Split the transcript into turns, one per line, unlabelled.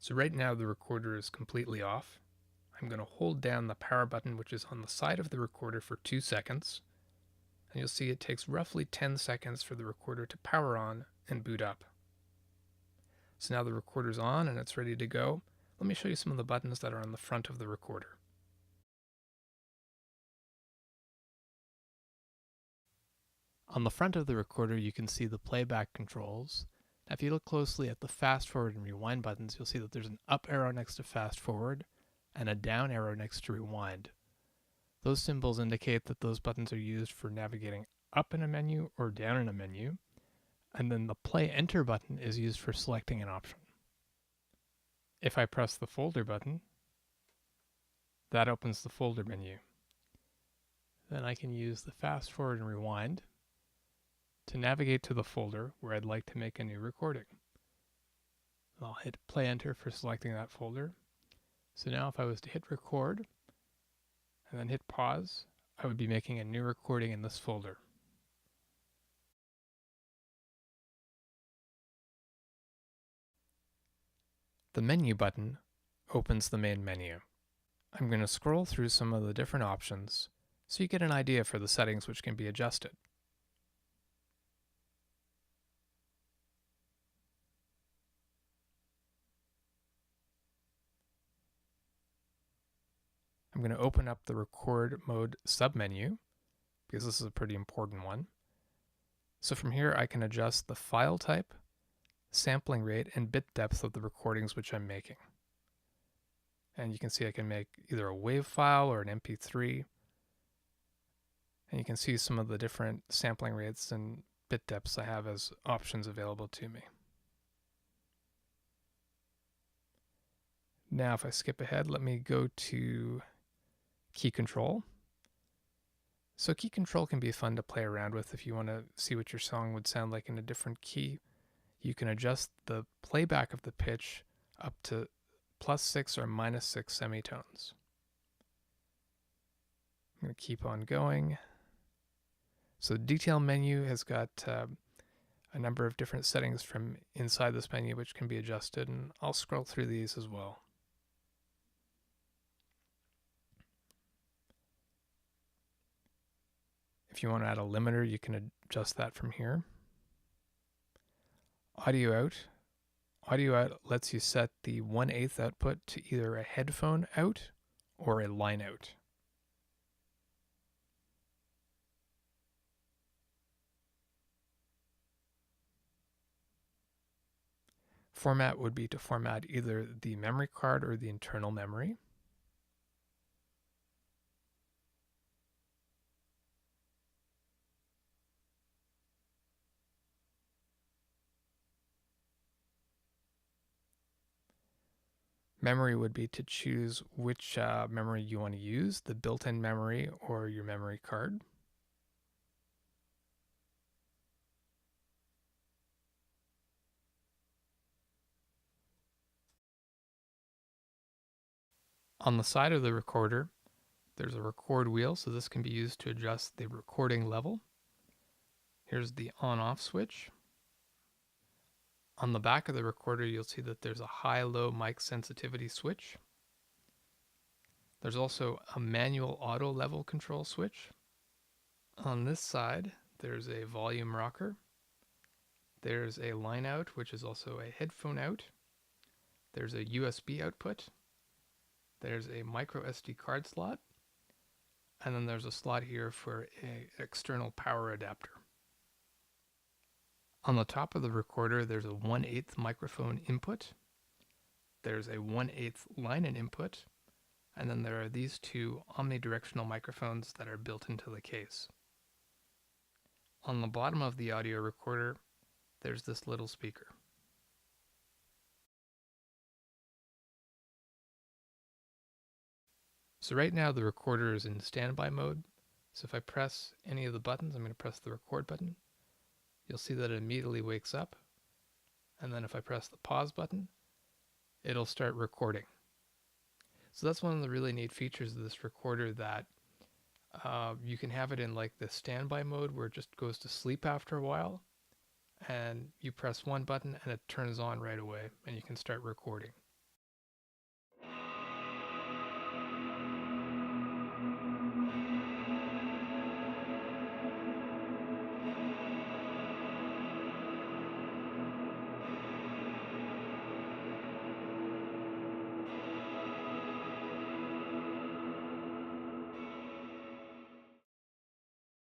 So right now the recorder is completely off. I'm going to hold down the power button, which is on the side of the recorder, for 2 seconds. And you'll see it takes roughly 10 seconds for the recorder to power on and boot up. So now the recorder's on and it's ready to go. Let me show you some of the buttons that are on the front of the recorder. On the front of the recorder, you can see the playback controls. Now, if you look closely at the fast forward and rewind buttons, you'll see that there's an up arrow next to fast forward and a down arrow next to rewind. Those symbols indicate that those buttons are used for navigating up in a menu or down in a menu, and then the play enter button is used for selecting an option. If I press the folder button, that opens the folder menu. Then I can use the fast forward and rewind to navigate to the folder where I'd like to make a new recording. I'll hit play enter for selecting that folder. So now if I was to hit record and then hit pause, I would be making a new recording in this folder. The menu button opens the main menu. I'm going to scroll through some of the different options so you get an idea for the settings which can be adjusted. I'm going to open up the record mode submenu because this is a pretty important one. So from here I can adjust the file type, sampling rate, and bit depth of the recordings which I'm making. And you can see I can make either a WAV file or an MP3. And you can see some of the different sampling rates and bit depths I have as options available to me. Now if I skip ahead, let me go to key control. So key control can be fun to play around with if you want to see what your song would sound like in a different key. You can adjust the playback of the pitch up to +6 or -6 semitones. I'm going to keep on going. So the detail menu has got a number of different settings from inside this menu which can be adjusted, and I'll scroll through these as well. If you want to add a limiter, you can adjust that from here. Audio out. Audio out lets you set the 1/8 output to either a headphone out or a line out. Format would be to format either the memory card or the internal memory. Memory would be to choose which memory you want to use, the built-in memory or your memory card. On the side of the recorder, there's a record wheel, so this can be used to adjust the recording level. Here's the on-off switch. On the back of the recorder, you'll see that there's a high-low mic sensitivity switch. There's also a manual auto level control switch. On this side, there's a volume rocker. There's a line out, which is also a headphone out. There's a USB output. There's a micro SD card slot. And then there's a slot here for an external power adapter. On the top of the recorder, there's a 1/8 microphone input. There's a 1/8 line in input. And then there are these two omnidirectional microphones that are built into the case. On the bottom of the audio recorder, there's this little speaker. So right now the recorder is in standby mode. So if I press any of the buttons, I'm going to press the record button. You'll see that it immediately wakes up. And then if I press the pause button, it'll start recording. So that's one of the really neat features of this recorder, that you can have it in like the standby mode where it just goes to sleep after a while, and you press one button and it turns on right away and you can start recording.